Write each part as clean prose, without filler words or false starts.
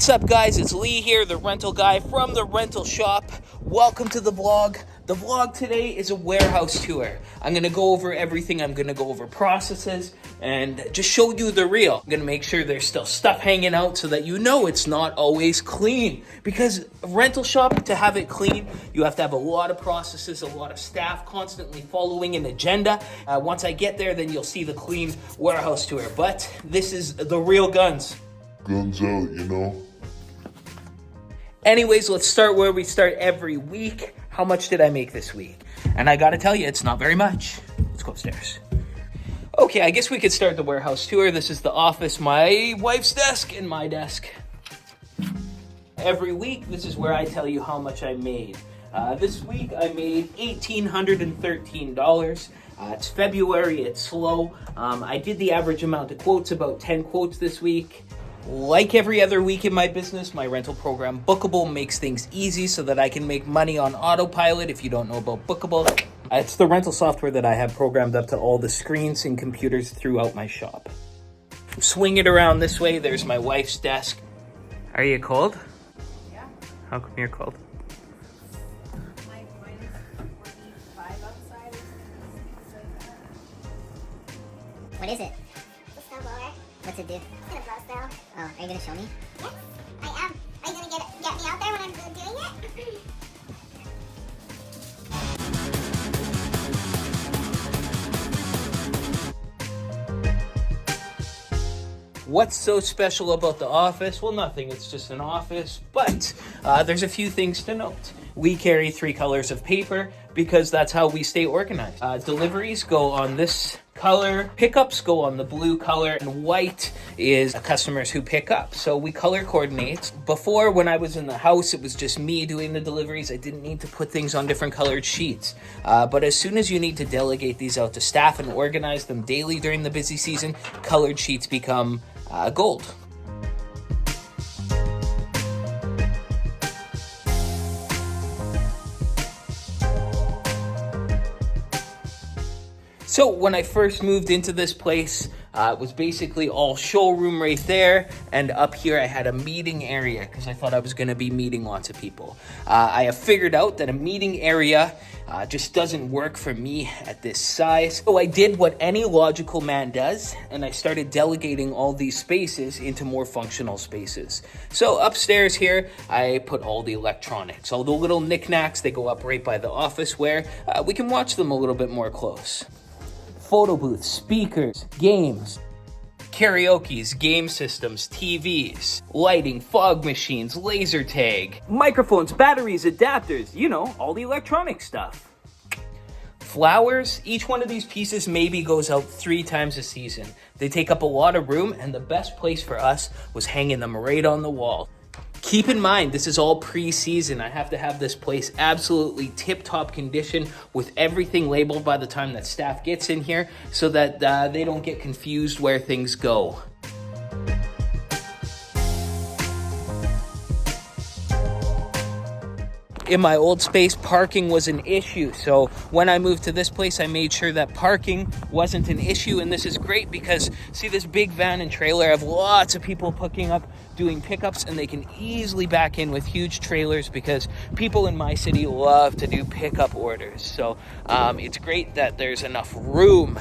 What's up, guys? It's Lee here, the rental guy from the rental shop. Welcome to the vlog. The vlog today is a warehouse tour. I'm gonna go over everything. I'm gonna go over processes and just show you the real. I'm gonna make sure there's still stuff hanging out so that you know it's not always clean. Because a rental shop, to have it clean, you have to have a lot of processes, a lot of staff constantly following an agenda. Once I get there, then you'll see the clean warehouse tour. But this is the real guns. Guns out, you know. Anyways, let's start where we start every week. How much did I make this week? And I gotta tell you, it's not very much. Let's go upstairs. Okay, I guess we could start the warehouse tour. This is the office, my wife's desk, and my desk. Every week, this is where I tell you how much I made. This week, I made $1,813. It's February, it's slow. I did the average amount of quotes, about 10 quotes this week. Like every other week in my business, my rental program Bookable makes things easy so that I can make money on autopilot. If you don't know about Bookable, it's the rental software that I have programmed up to all the screens and computers throughout my shop. Swing it around this way, there's my wife's desk. Are you cold? Yeah. How come you're cold? Like minus 45 outside or something like that. What is it? It's a snowblower. What's it do? It's gonna blow snow. Oh, are you gonna show me? Yes, I am. Are you gonna get me out there when I'm doing it? What's so special about the office? Well, nothing. It's just an office, but there's a few things to note. We carry 3 colors of paper because that's how we stay organized. Deliveries go on this color, pickups go on the blue color, and white is customers who pick up. So we color coordinate. Before, when I was in the house, it was just me doing the deliveries. I didn't need to put things on different colored sheets. But as soon as you need to delegate these out to staff and organize them daily during the busy season, colored sheets become gold. So when I first moved into this place, it was basically all showroom right there, and up here I had a meeting area because I thought I was going to be meeting lots of people. I have figured out that a meeting area just doesn't work for me at this size. So I did what any logical man does, and I started delegating all these spaces into more functional spaces. So upstairs here, I put all the electronics, all the little knickknacks. They go up right by the office where we can watch them a little bit more close. Photo booths, speakers, games, karaoke's, game systems, TVs, lighting, fog machines, laser tag, microphones, batteries, adapters, you know, all the electronic stuff. Flowers, each one of these pieces maybe goes out 3 times a season. They take up a lot of room, and the best place for us was hanging them right on the wall. Keep in mind, this is all pre-season. I have to have this place absolutely tip-top condition with everything labeled by the time that staff gets in here so that they don't get confused where things go. In my old space, parking was an issue. So when I moved to this place, I made sure that parking wasn't an issue. And this is great because, see this big van and trailer? I have lots of people picking up, doing pickups, and they can easily back in with huge trailers because people in my city love to do pickup orders. So it's great that there's enough room.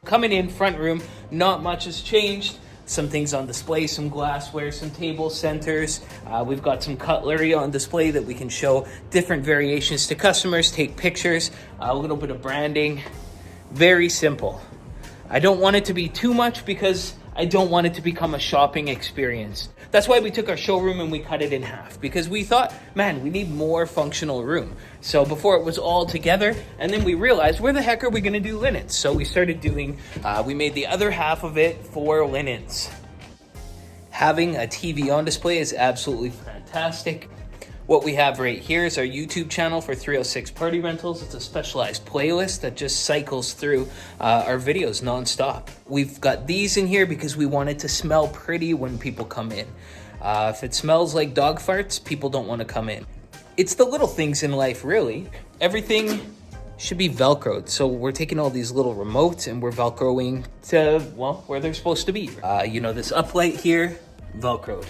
Coming in, front room, not much has changed. Some things on display, some glassware, some table centers. We've got some cutlery on display that we can show different variations to customers, take pictures, a little bit of branding. Very simple. I don't want it to be too much because I don't want it to become a shopping experience. That's why we took our showroom and we cut it in half, because we thought, man, we need more functional room. So before it was all together, and then we realized, where the heck are we gonna do linens? So we started doing, we made the other half of it for linens. Having a TV on display is absolutely fantastic. What we have right here is our YouTube channel for 306 Party Rentals. It's a specialized playlist that just cycles through our videos nonstop. We've got these in here because we want it to smell pretty when people come in. If it smells like dog farts, people don't want to come in. It's the little things in life, really. Everything should be Velcroed. So we're taking all these little remotes and we're Velcroing to, well, where they're supposed to be. You know, this uplight here, Velcroed.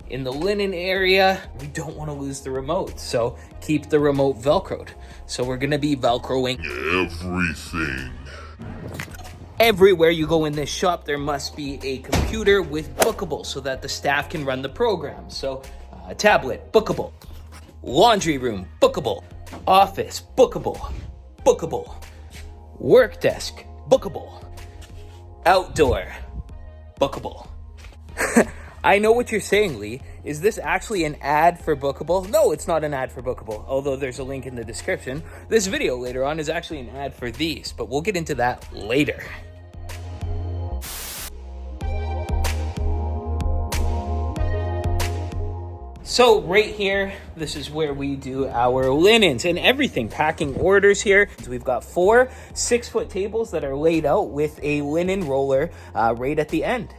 In the linen area, we don't want to lose the remote, so keep the remote Velcroed. So we're gonna be Velcroing Everything. everywhere you go in this shop. There must be a computer with bookable so that the staff can run the program. So tablet, bookable. Laundry room, bookable. Office, bookable. Bookable. Work desk, bookable. Outdoor, bookable. I know what you're saying, Lee. Is this actually an ad for Bookable? No, it's not an ad for Bookable, although there's a link in the description. This video later on is actually an ad for these, but we'll get into that later. So right here, this is where we do our linens and everything, packing orders here. So we've got 4 6-foot tables that are laid out with a linen roller right at the end.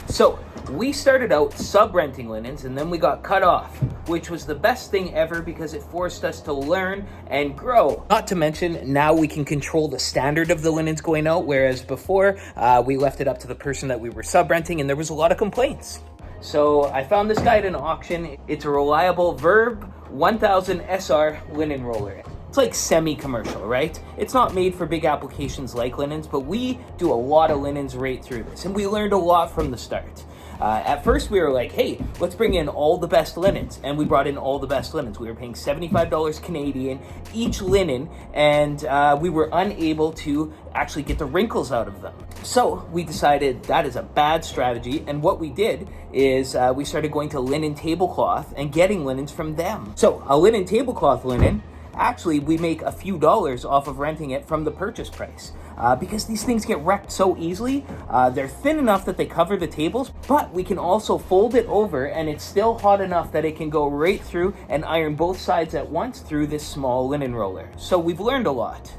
So we started out sub-renting linens and then we got cut off, which was the best thing ever because it forced us to learn and grow. Not to mention, now we can control the standard of the linens going out, whereas before we left it up to the person that we were sub-renting and there was a lot of complaints. So I found this guy at an auction. It's a reliable Verb 1000 SR linen roller. It's like semi-commercial, right? It's not made for big applications like linens, but we do a lot of linens right through this, and we learned a lot from the start. At first, we were like, hey, let's bring in all the best linens, and we brought in all the best linens. We were paying $75 Canadian each linen, and we were unable to actually get the wrinkles out of them. So we decided that is a bad strategy, and what we did is we started going to linen tablecloth and getting linens from them. So a linen tablecloth linen, actually, we make a few dollars off of renting it from the purchase price because these things get wrecked so easily. They're thin enough that they cover the tables, but we can also fold it over and it's still hot enough that it can go right through and iron both sides at once through this small linen roller. So we've learned a lot.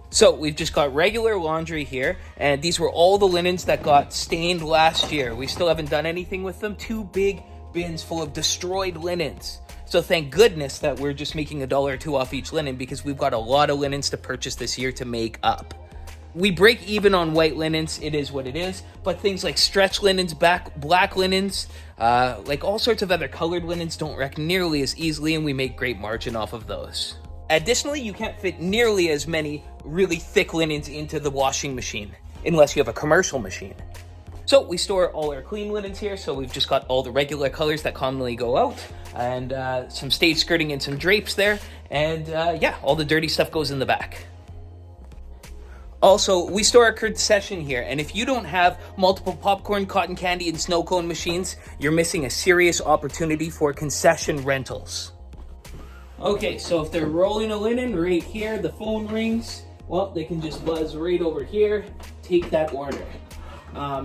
So we've just got regular laundry here, and these were all the linens that got stained last year. We still haven't done anything with them. 2 big bins full of destroyed linens. So thank goodness that we're just making $1 or $2 off each linen because we've got a lot of linens to purchase this year to make up. We break even on white linens, it is what it is, but things like stretch linens, black linens, like all sorts of other colored linens don't wreck nearly as easily, and we make great margin off of those. Additionally, you can't fit nearly as many really thick linens into the washing machine unless you have a commercial machine. So we store all our clean linens here, so we've just got all the regular colors that commonly go out, and some stage skirting and some drapes there, and yeah, all the dirty stuff goes in the back. Also, we store our concession here, and if you don't have multiple popcorn, cotton candy, and snow cone machines, you're missing a serious opportunity for concession rentals. Okay, so if they're rolling a linen right here, the phone rings, well, they can just buzz right over here, take that order.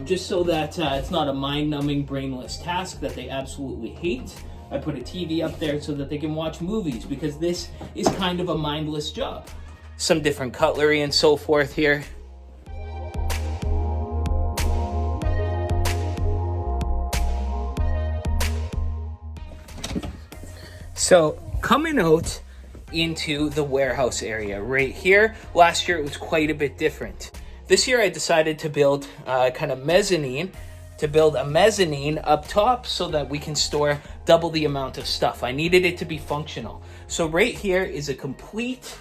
Just so that it's not a mind-numbing, brainless task that they absolutely hate. I put a TV up there so that they can watch movies because this is kind of a mindless job. Some different cutlery and so forth here. So coming out into the warehouse area right here, last year it was quite a bit different. This year I decided to build kind of mezzanine, to build a mezzanine up top so that we can store double the amount of stuff. I needed it to be functional. So right here is a complete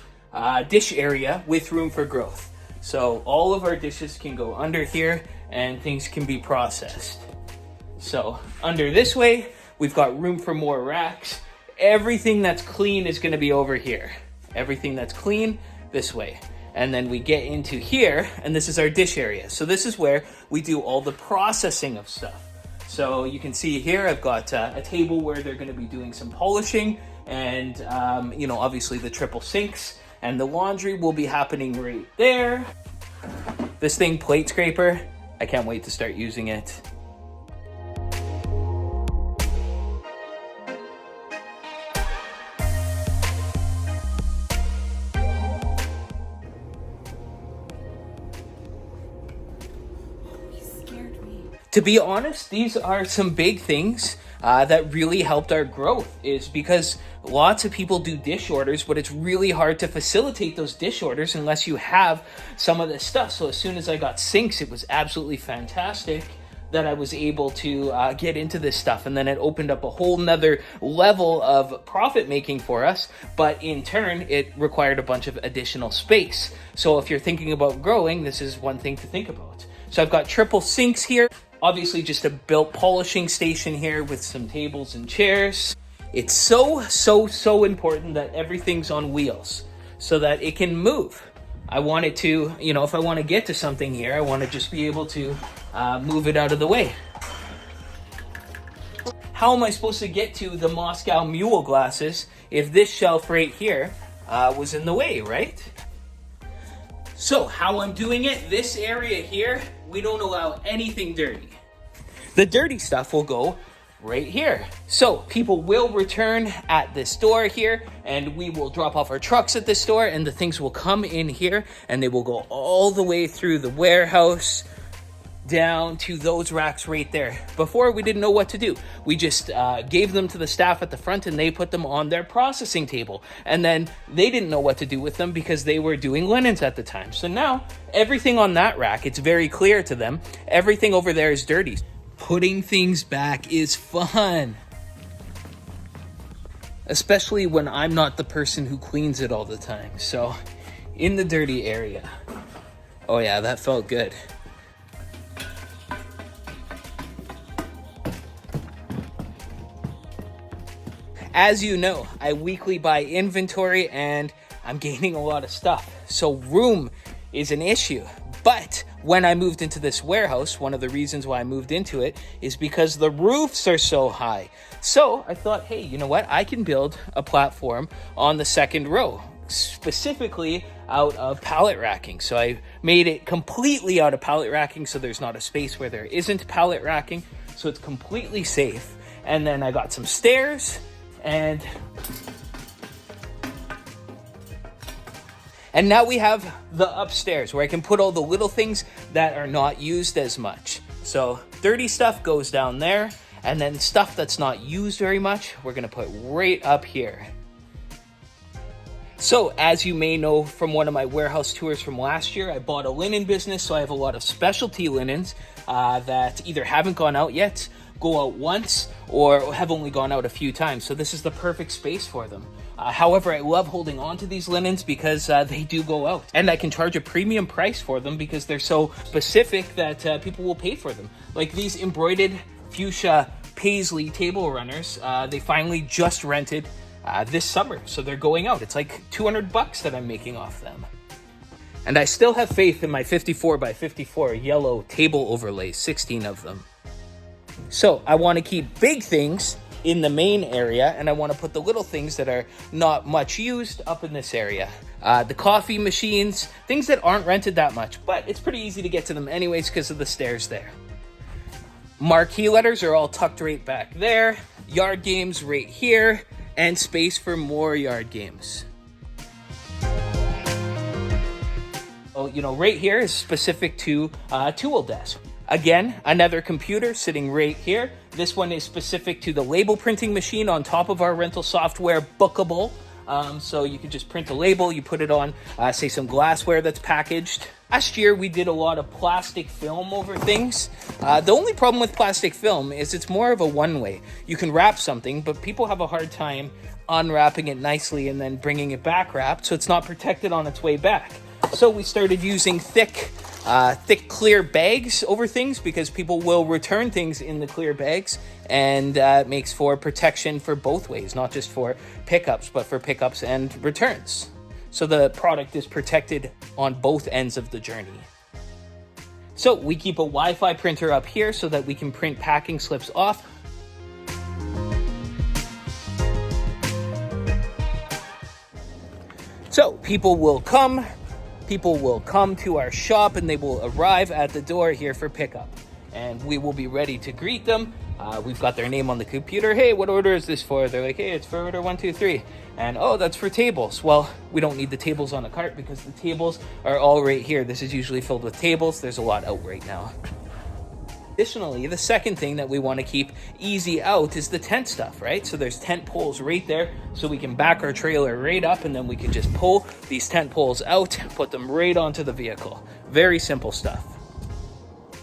dish area with room for growth. So all of our dishes can go under here and things can be processed. So under this way, we've got room for more racks. Everything that's clean is going to be over here. Everything that's clean this way. And then we get into here, and this is our dish area. So this is where we do all the processing of stuff. So you can see here, I've got a table where they're going to be doing some polishing and, you know, obviously the triple sinks, and the laundry will be happening right there. This thing, plate scraper, I can't wait to start using it. To be honest, these are some big things that really helped our growth, is because lots of people do dish orders, but it's really hard to facilitate those dish orders unless you have some of this stuff. So as soon as I got sinks, it was absolutely fantastic that I was able to get into this stuff. And then it opened up a whole nother level of profit making for us. But in turn, it required a bunch of additional space. So if you're thinking about growing, this is one thing to think about. So I've got triple sinks here. Obviously just a built polishing station here with some tables and chairs. It's so important that everything's on wheels so that it can move. I want it to, if I want to get to something here, I want to just be able to move it out of the way. How am I supposed to get to the Moscow Mule glasses if this shelf right here was in the way, right? So how I'm doing it, this area here, we don't allow anything dirty. The dirty stuff will go right here. So people will return at this door here, and we will drop off our trucks at this door, and the things will come in here, and they will go all the way through the warehouse down to those racks right there. Before, we didn't know what to do. We just gave them to the staff at the front, and they put them on their processing table. And then they didn't know what to do with them because they were doing linens at the time. So now everything on that rack, it's very clear to them. Everything over there is dirty. Putting things back is fun. Especially when I'm not the person who cleans it all the time. So in the dirty area. Oh yeah, that felt good. As you know, I weekly buy inventory and I'm gaining a lot of stuff. So room is an issue. But when I moved into this warehouse, one of the reasons why I moved into it is because the roofs are so high. So I thought, hey, you know what? I can build a platform on the second row, specifically out of pallet racking. So I made it completely out of pallet racking, so there's not a space where there isn't pallet racking. So it's completely safe. And then I got some stairs, and now we have the upstairs where I can put all the little things that are not used as much. So dirty stuff goes down there, and then stuff that's not used very much, we're gonna put right up here. So as you may know from one of my warehouse tours from last year, I bought a linen business, so I have a lot of specialty linens that either haven't gone out yet, go out once, or have only gone out a few times. So this is the perfect space for them. However, I love holding on to these linens because they do go out. And I can charge a premium price for them because they're so specific that people will pay for them. Like these embroidered fuchsia paisley table runners, they finally just rented this summer. So they're going out. It's like $200 that I'm making off them. And I still have faith in my 54 by 54 yellow table overlays, 16 of them. So I want to keep big things in the main area, and I want to put the little things that are not much used up in this area. The coffee machines, things that aren't rented that much, but it's pretty easy to get to them anyways because of the stairs there. Marquee letters are all tucked right back there. Yard games right here, and space for more yard games. Oh, right here is specific to tool desk. Again, another computer sitting right here. This one is specific to the label printing machine on top of our rental software, Bookable. So you can just print a label, you put it on, say, some glassware that's packaged. Last year, we did a lot of plastic film over things. The only problem with plastic film is it's more of a one-way. You can wrap something, but people have a hard time unwrapping it nicely and then bringing it back wrapped, so it's not protected on its way back. So we started using thick clear bags over things because people will return things in the clear bags, and it makes for protection for both ways, not just for pickups, but for pickups and returns. So the product is protected on both ends of the journey. So we keep a Wi-Fi printer up here so that we can print packing slips off. So people will come to our shop, and they will arrive at the door here for pickup, and we will be ready to greet them. We've got their name on the computer. Hey, what order is this for? They're like, hey, it's for order 123. And oh, that's for tables. Well, we don't need the tables on a cart because the tables are all right here. This is usually filled with tables. There's a lot out right now. Additionally, the second thing that we want to keep easy out is the tent stuff, right? So there's tent poles right there, so we can back our trailer right up, and then we can just pull these tent poles out, put them right onto the vehicle. Very simple stuff.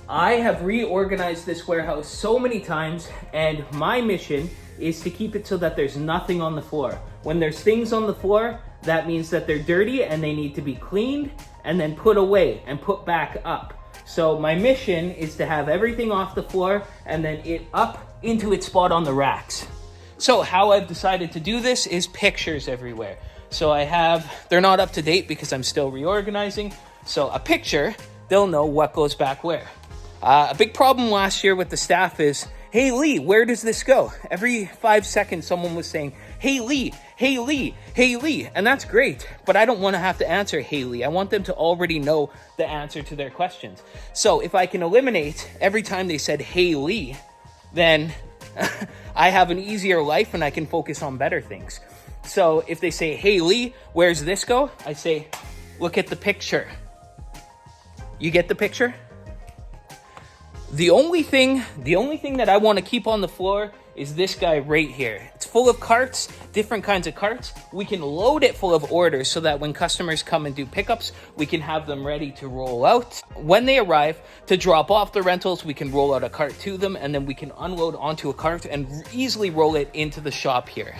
I have reorganized this warehouse so many times, and my mission is to keep it so that there's nothing on the floor. When there's things on the floor, that means that they're dirty and they need to be cleaned and then put away and put back up. So my mission is to have everything off the floor and then it up into its spot on the racks. So how I've decided to do this is pictures everywhere. So they're not up to date because I'm still reorganizing. So a picture, they'll know what goes back where. A big problem last year with the staff is, hey Lee, where does this go? Every 5 seconds someone was saying, hey Lee, hey Lee, hey Lee. And that's great, but I don't want to have to answer hey Lee. I want them to already know the answer to their questions. So if I can eliminate every time they said hey Lee, then I have an easier life and I can focus on better things. So if they say, hey Lee, where's this go? I say, look at the picture. You get the picture? The only thing that I want to keep on the floor is this guy right here. It's full of carts, different kinds of carts. We can load it full of orders so that when customers come and do pickups, we can have them ready to roll out. When they arrive to drop off the rentals, we can roll out a cart to them, and then we can unload onto a cart and easily roll it into the shop here.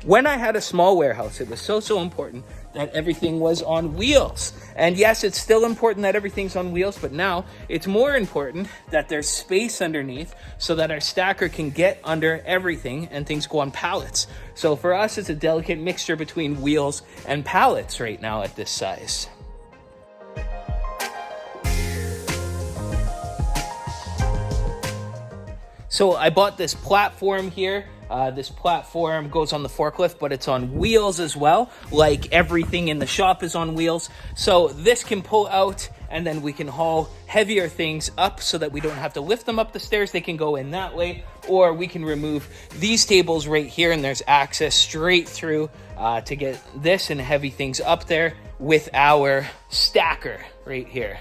When I had a small warehouse, it was so important that everything was on wheels. And yes, it's still important that everything's on wheels, but now it's more important that there's space underneath so that our stacker can get under everything and things go on pallets. So for us, it's a delicate mixture between wheels and pallets right now at this size. So I bought this platform here. This platform goes on the forklift, but it's on wheels as well. Like everything in the shop is on wheels. So this can pull out and then we can haul heavier things up so that we don't have to lift them up the stairs. They can go in that way, or we can remove these tables right here and there's access straight through to get this and heavy things up there with our stacker right here.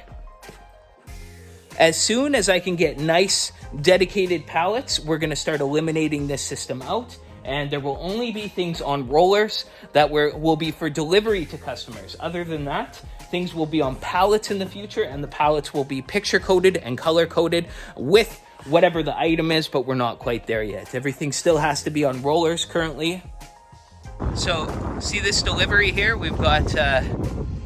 As soon as I can get nice dedicated pallets, we're going to start eliminating this system out, and there will only be things on rollers that will be for delivery to customers. Other than that, things will be on pallets in the future, and the pallets will be picture coded and color coded with whatever the item is, but we're not quite there yet. Everything still has to be on rollers currently. So see this delivery here? We've got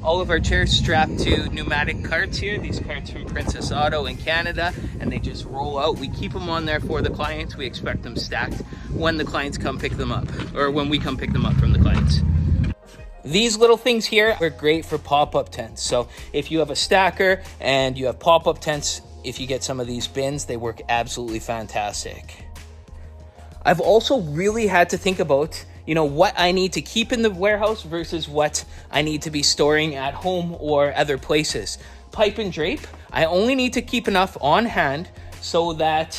all of our chairs strapped to pneumatic carts here. These carts from Princess Auto in Canada, and they just roll out. We keep them on there for the clients. We expect them stacked when the clients come pick them up, or when we come pick them up from the clients. These little things here are great for pop-up tents. So if you have a stacker and you have pop-up tents, if you get some of these bins, they work absolutely fantastic. I've also really had to think about what I need to keep in the warehouse versus what I need to be storing at home or other places. Pipe and drape, I only need to keep enough on hand so that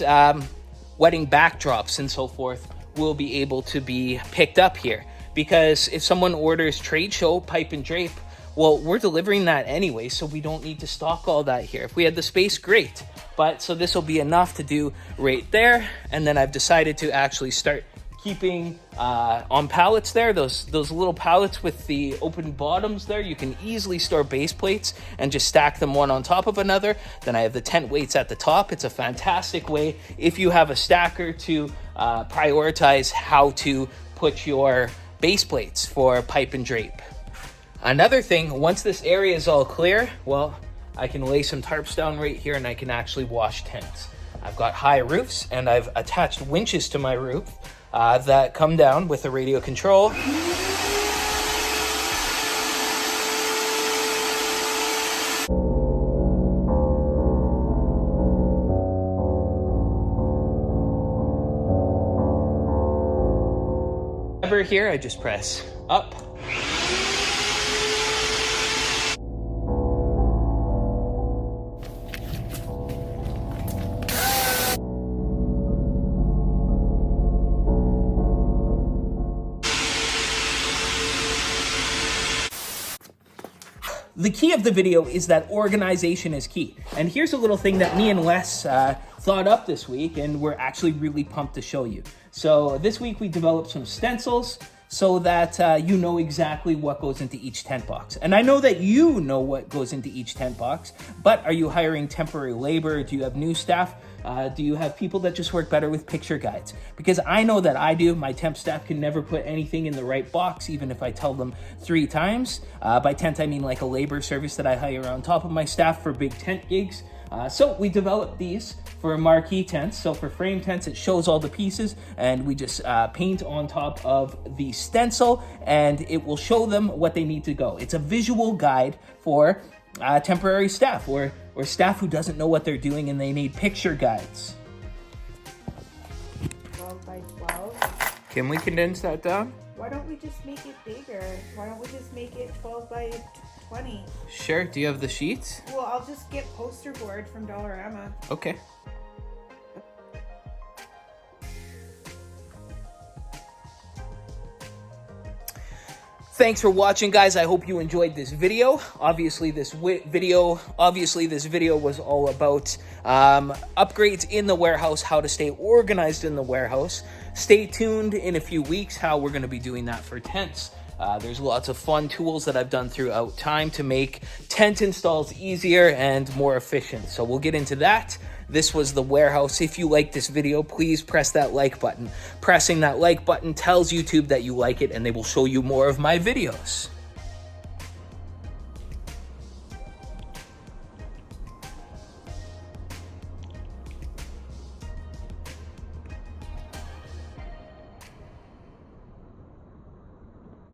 wedding backdrops and so forth will be able to be picked up here. Because if someone orders trade show pipe and drape, well, we're delivering that anyway, so we don't need to stock all that here. If we had the space, great. But so this will be enough to do right there. And then I've decided to actually start keeping on pallets there, those little pallets with the open bottoms there. You can easily store base plates and just stack them one on top of another. Then I have the tent weights at the top. It's a fantastic way if you have a stacker to prioritize how to put your base plates for pipe and drape. Another thing, once this area is all clear, well, I can lay some tarps down right here and I can actually wash tents. I've got high roofs and I've attached winches to my roof that come down with a radio control. Here, I just press up. The key of the video is that organization is key. And here's a little thing that me and Les thought up this week, and we're actually really pumped to show you. So this week we developed some stencils so that you know exactly what goes into each tent box. And I know that you know what goes into each tent box, but are you hiring temporary labor? Do you have new staff? Do you have people that just work better with picture guides? Because I know that I do. My temp staff can never put anything in the right box, even if I tell them 3 times. By tent, I mean like a labor service that I hire on top of my staff for big tent gigs. So we developed these for marquee tents. So for frame tents, it shows all the pieces, and we just paint on top of the stencil, and it will show them what they need to go. It's a visual guide for temporary staff or staff who doesn't know what they're doing and they need picture guides. 12 by 12. Can we condense that down? Why don't we just make it bigger? Why don't we just make it 12 by 20? Sure. Do you have the sheets? Well, I'll just get poster board from Dollarama. Okay. Thanks for watching, guys. I hope you enjoyed this video. Obviously, this video was all about upgrades in the warehouse, how to stay organized in the warehouse. Stay tuned in a few weeks how we're going to be doing that for tents. There's lots of fun tools that I've done throughout time to make tent installs easier and more efficient. So we'll get into that. This was the warehouse. If you like this video, please press that like button. Pressing that like button tells YouTube that you like it, and they will show you more of my videos.